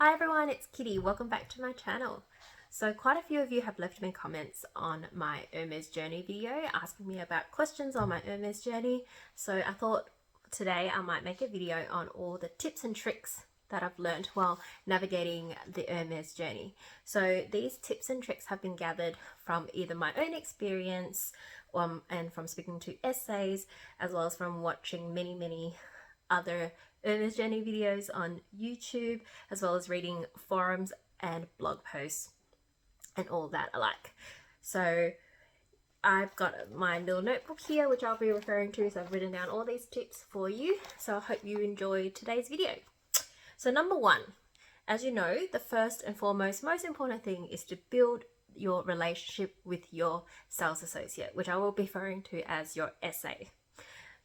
Hi everyone, it's Kitty. Welcome back to my channel. So quite a few of you have left me comments on my Hermes Journey video asking me about questions on my Hermes Journey. So I thought today I might make a video on all the tips and tricks that I've learned while navigating the Hermes Journey. So these tips and tricks have been gathered from either my own experience and from speaking to essays, as well as from watching many other Hermes Journey videos on YouTube, as well as reading forums and blog posts and all that alike. So I've got my little notebook here which I'll be referring to, so I've written down all these tips for you. So I hope you enjoy today's video. So number one, as you know, the first and foremost most important thing is to build your relationship with your sales associate, which I will be referring to as your SA.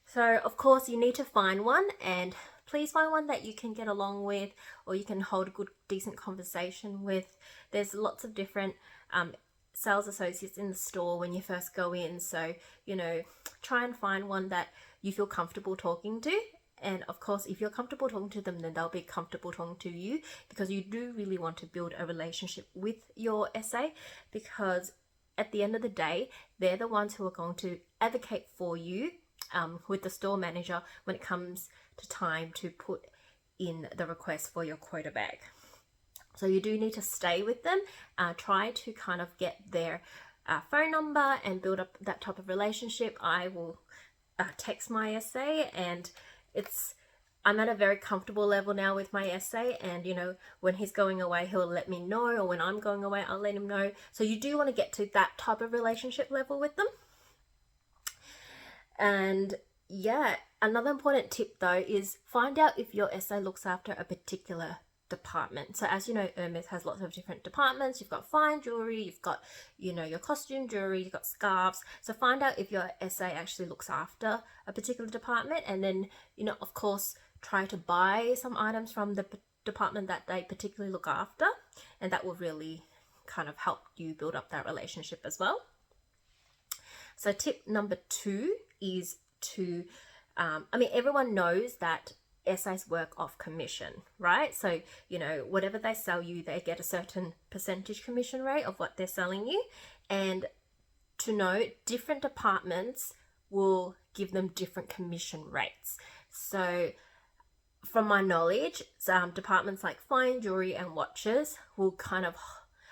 So of course you need to find one, and please find one that you can get along with, or you can hold a good decent conversation with. There's lots of different sales associates in the store when you first go in, so try and find one that you feel comfortable talking to. And of course, if you're comfortable talking to them, then they'll be comfortable talking to you, because you do really want to build a relationship with your SA, because at the end of the day, they're the ones who are going to advocate for you with the store manager when it comes to time to put in the request for your quota bag. So you do need to stay with them, try to kind of get their phone number and build up that type of relationship. I will text my SA, and I'm at a very comfortable level now with my SA, and when he's going away he'll let me know, or when I'm going away I'll let him know. So you do want to get to that type of relationship level with them. And yeah, another important tip though is find out if your SA looks after a particular department. So as you know, Hermes has lots of different departments. You've got fine jewelry, you've got your costume jewelry, you've got scarves. So find out if your SA actually looks after a particular department, and then of course try to buy some items from the department that they particularly look after, and that will really kind of help you build up that relationship as well. So tip number 2 is to everyone knows that SAs work off commission, right? So whatever they sell you, they get a certain percentage commission rate of what they're selling you. And to know, different departments will give them different commission rates. So from my knowledge, departments like fine jewelry and watches will kind of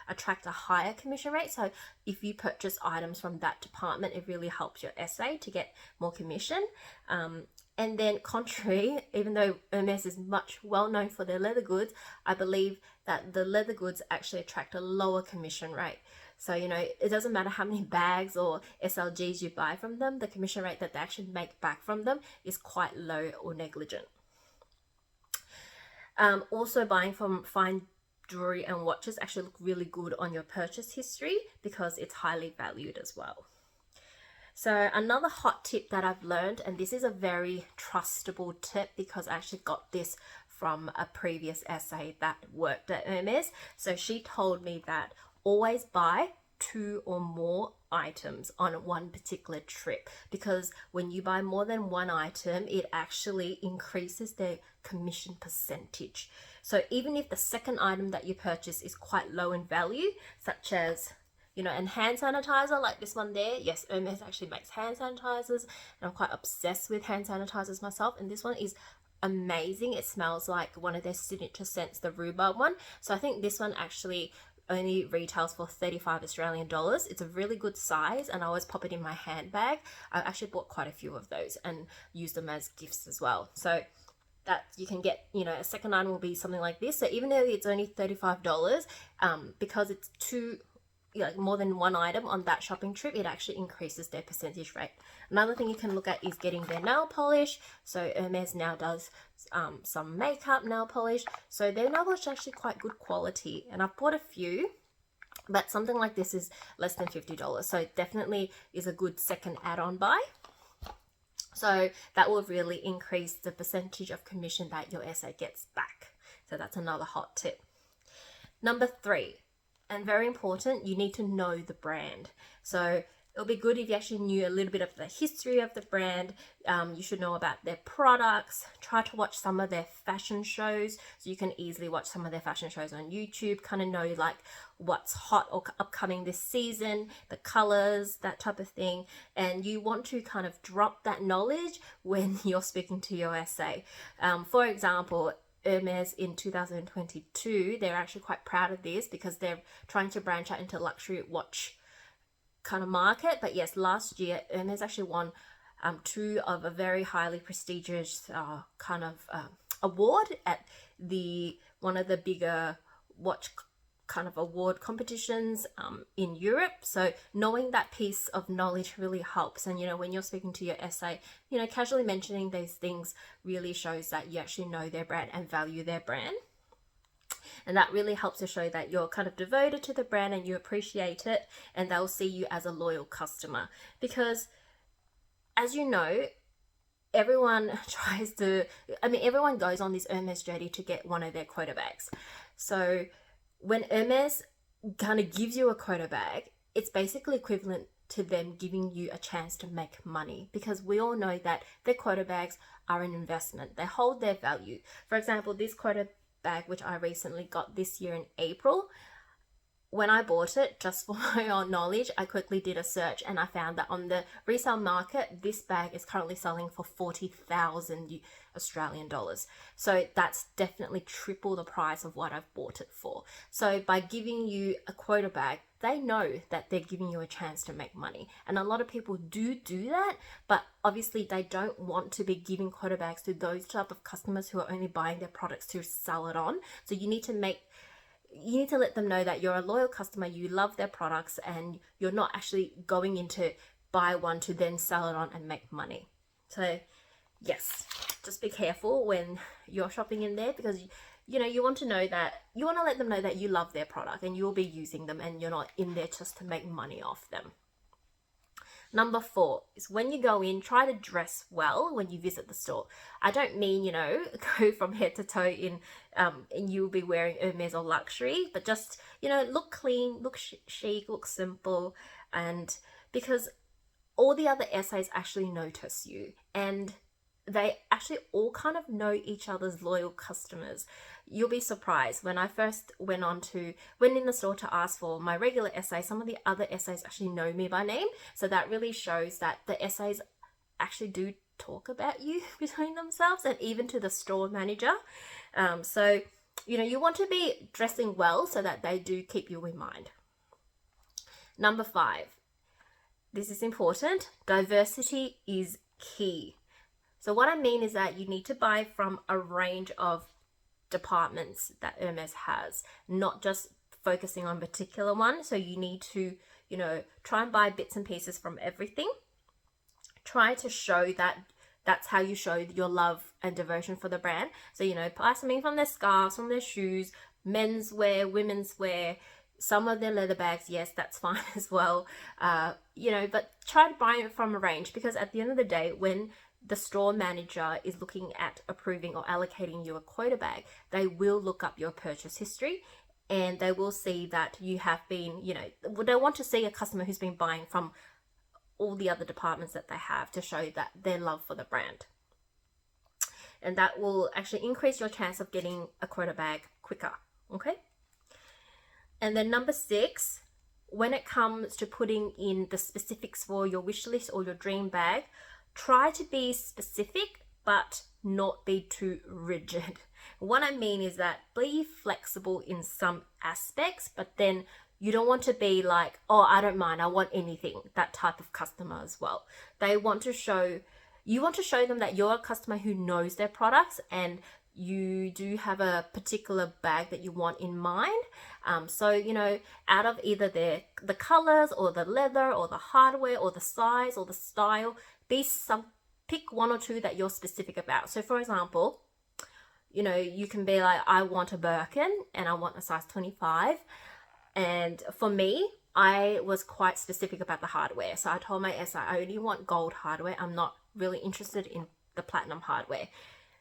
attract a higher commission rate. So if you purchase items from that department, it really helps your SA to get more commission. And then contrary, even though Hermes is much well known for their leather goods, I believe that the leather goods actually attract a lower commission rate. So it doesn't matter how many bags or SLGs you buy from them, the commission rate that they actually make back from them is quite low or negligent. Also, buying from fine jewelry and watches actually look really good on your purchase history, because it's highly valued as well. So another hot tip that I've learned, and this is a very trustable tip because I actually got this from a previous SA that worked at Hermes. So she told me that always buy 2 or more items on one particular trip, because when you buy more than one item, it actually increases their commission percentage. So even if the second item that you purchase is quite low in value, such as and hand sanitizer like this one there. Yes, Hermes actually makes hand sanitizers, and I'm quite obsessed with hand sanitizers myself, and this one is amazing. It smells like one of their signature scents, the rhubarb one. So I think this one actually only retails for 35 Australian dollars. It's a really good size, and I always pop it in my handbag. I actually bought quite a few of those and used them as gifts as well. So that you can get, a second item will be something like this. So even though it's only $35, because it's more than one item on that shopping trip, it actually increases their percentage rate. Another thing you can look at is getting their nail polish. So Hermes now does some makeup nail polish. So their nail polish is actually quite good quality, and I've bought a few, but something like this is less than $50. So it definitely is a good second add-on buy. So that will really increase the percentage of commission that your SA gets back. So that's another hot tip. Number 3, and very important, you need to know the brand. So it'll be good if you actually knew a little bit of the history of the brand. You should know about their products. Try to watch some of their fashion shows, so you can easily watch some of their fashion shows on YouTube, kind of know like what's hot or upcoming this season, the colors, that type of thing. And you want to kind of drop that knowledge when you're speaking to your SA. For example, Hermes in 2022, they're actually quite proud of this because they're trying to branch out into luxury watch kind of market. But yes, last year Hermes actually won two of a very highly prestigious kind of award at one of the bigger watch kind of award competitions in Europe. So knowing that piece of knowledge really helps. And when you're speaking to your SA, casually mentioning these things really shows that you actually know their brand and value their brand. And that really helps to show that you're kind of devoted to the brand and you appreciate it, and they'll see you as a loyal customer. Because as you know, everyone everyone goes on this Hermes journey to get one of their quota bags. So when Hermes kind of gives you a quota bag, it's basically equivalent to them giving you a chance to make money, because we all know that their quota bags are an investment. They hold their value. For example, this quota bag, which I recently got this year in April, when I bought it, just for my own knowledge, I quickly did a search and I found that on the resale market, this bag is currently selling for 40,000 Australian dollars. So that's definitely triple the price of what I've bought it for. So by giving you a quota bag, they know that they're giving you a chance to make money. And a lot of people do that, but obviously they don't want to be giving quota bags to those type of customers who are only buying their products to sell it on. So you need to let them know that you're a loyal customer, you love their products, and you're not actually going into buy one to then sell it on and make money. So yes, just be careful when you're shopping in there, because you want to let them know that you love their product and you'll be using them and you're not in there just to make money off them. Number 4 is when you go in, try to dress well when you visit the store. I don't mean, go from head to toe in and you'll be wearing Hermes or luxury, but just, look clean, look chic, look simple. And because all the other SAs actually notice you, and they actually all kind of know each other's loyal customers. You'll be surprised. When I first went in the store to ask for my regular SA, some of the other SAs actually know me by name. So that really shows that the SAs actually do talk about you between themselves, and even to the store manager. So, you want to be dressing well so that they do keep you in mind. Number 5, this is important. Diversity is key. So what I mean is that you need to buy from a range of departments that Hermes has, not just focusing on a particular one. So you need to, try and buy bits and pieces from everything. Try to show that that's how you show your love and devotion for the brand. So, buy something from their scarves, from their shoes, men's wear, women's wear, some of their leather bags. Yes, that's fine as well. But try to buy it from a range, because at the end of the day, when the store manager is looking at approving or allocating you a quota bag, they will look up your purchase history, and they will see that you have been, they want to see a customer who's been buying from all the other departments that they have, to show that their love for the brand. And that will actually increase your chance of getting a quota bag quicker. Okay. And then number 6, when it comes to putting in the specifics for your wish list or your dream bag, try to be specific, but not be too rigid. What I mean is that be flexible in some aspects, but then you don't want to be like, oh, I don't mind, I want anything, that type of customer as well. You want to show them that you're a customer who knows their products, and you do have a particular bag that you want in mind. So, out of either the colors or the leather or the hardware or the size or the style, pick one or two that you're specific about. So for example, you can be like, I want a Birkin and I want a size 25. And for me, I was quite specific about the hardware. So I told my SA, I only want gold hardware. I'm not really interested in the platinum hardware.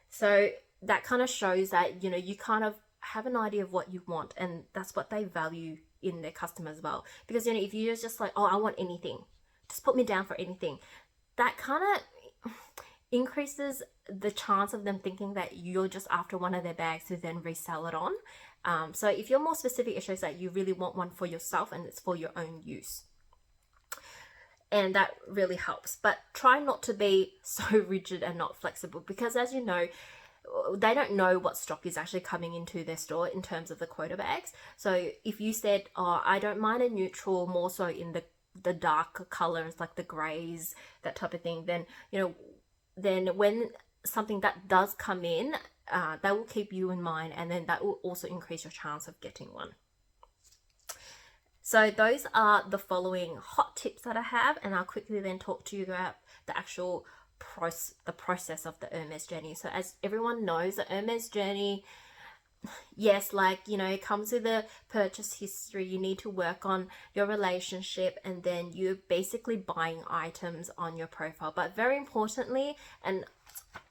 So that kind of shows that, you kind of have an idea of what you want, and that's what they value in their customer as well. Because, if you're just like, oh, I want anything, just put me down for anything. That kind of increases the chance of them thinking that you're just after one of their bags to then resell it on. So if you're more specific, it shows that you really want one for yourself and it's for your own use. And that really helps. But try not to be so rigid and not flexible, because as you know, they don't know what stock is actually coming into their store in terms of the quota bags. So if you said, oh, I don't mind a neutral, more so in the darker colors like the grays, that type of thing, then then when something that does come in, that will keep you in mind, and then that will also increase your chance of getting one. So those are the following hot tips that I have, and I'll quickly then talk to you about the actual process of the Hermes Journey. So as everyone knows, the Hermes Journey, yes, like, it comes with a purchase history. You need to work on your relationship, and then you're basically buying items on your profile. But very importantly, and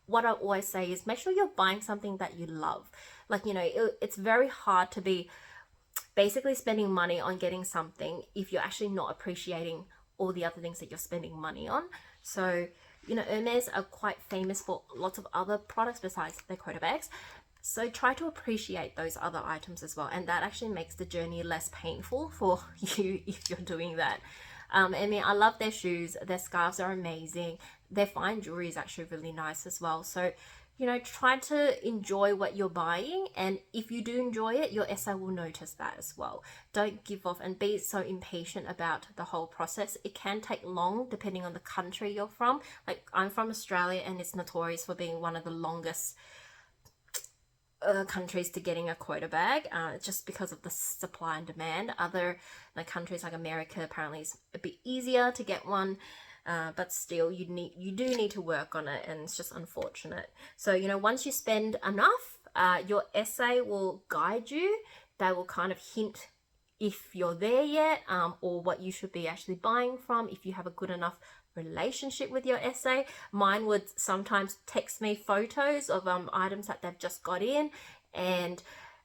what I always say is, make sure you're buying something that you love. Like, it's very hard to be basically spending money on getting something if you're actually not appreciating all the other things that you're spending money on. So, Hermes are quite famous for lots of other products besides their quota bags. So try to appreciate those other items as well. And that actually makes the journey less painful for you if you're doing that. I love their shoes. Their scarves are amazing. Their fine jewelry is actually really nice as well. So, try to enjoy what you're buying. And if you do enjoy it, your SA will notice that as well. Don't give off and be so impatient about the whole process. It can take long depending on the country you're from. Like, I'm from Australia, and it's notorious for being one of the longest countries to getting a quota bag, just because of the supply and demand. Other countries like America, apparently it's a bit easier to get one, but still you do need to work on it, and it's just unfortunate. So once you spend enough, your SA will guide you. They will kind of hint if you're there yet, or what you should be actually buying from, if you have a good enough relationship with your SA. Mine would sometimes text me photos of items that they've just got in, and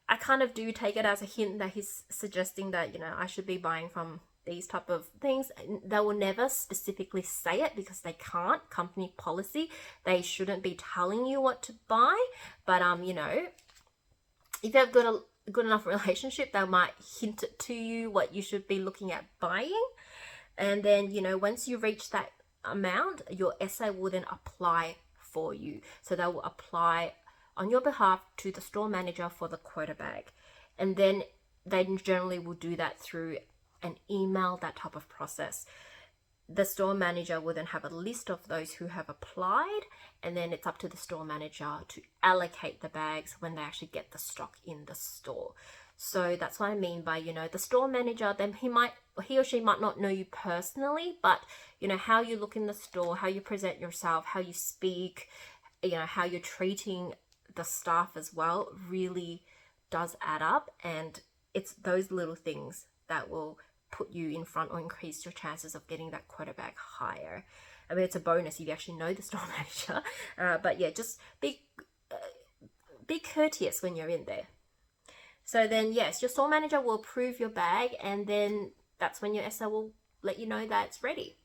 I kind of do take it as a hint that he's suggesting that I should be buying from these type of things. They will never specifically say it because they can't. Company policy, they shouldn't be telling you what to buy. But if you've got a good enough relationship, they might hint it to you what you should be looking at buying. And then once you reach that amount, your SA will then apply for you. So they will apply on your behalf to the store manager for the quota bag, and then they generally will do that through an email, that type of process. The store manager will then have a list of those who have applied, and then it's up to the store manager to allocate the bags when they actually get the stock in the store. So that's what I mean by, the store manager, then he or she might not know you personally, but, how you look in the store, how you present yourself, how you speak, how you're treating the staff as well, really does add up. And it's those little things that will put you in front or increase your chances of getting that quota bag higher. It's a bonus if you actually know the store manager. But yeah, just be courteous when you're in there. So then, yes, your store manager will approve your bag, and then that's when your SA will let you know that it's ready.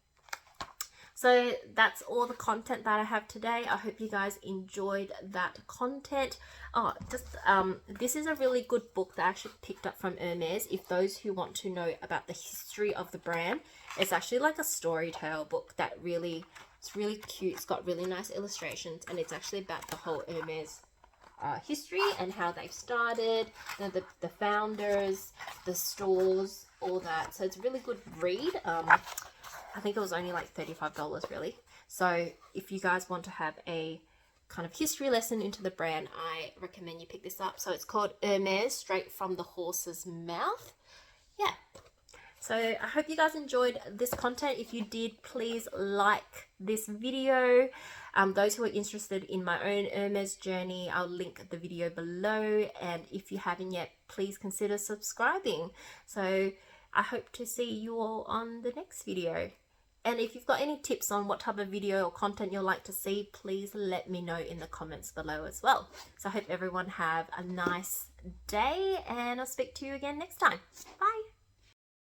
So that's all the content that I have today. I hope you guys enjoyed that content. This is a really good book that I actually picked up from Hermes. If those who want to know about the history of the brand, it's actually like a story tale book that it's really cute. It's got really nice illustrations, and it's actually about the whole Hermes history and how they've started, the founders, the stores, all that. So it's a really good read. I think it was only like $35 really. So if you guys want to have a kind of history lesson into the brand, I recommend you pick this up. So it's called Hermes, Straight from the Horse's Mouth. Yeah. So I hope you guys enjoyed this content. If you did, please like this video. Those who are interested in my own Hermes journey, I'll link the video below. And if you haven't yet, please consider subscribing. So I hope to see you all on the next video. And if you've got any tips on what type of video or content you'd like to see, please let me know in the comments below as well. So I hope everyone have a nice day, and I'll speak to you again next time. Bye.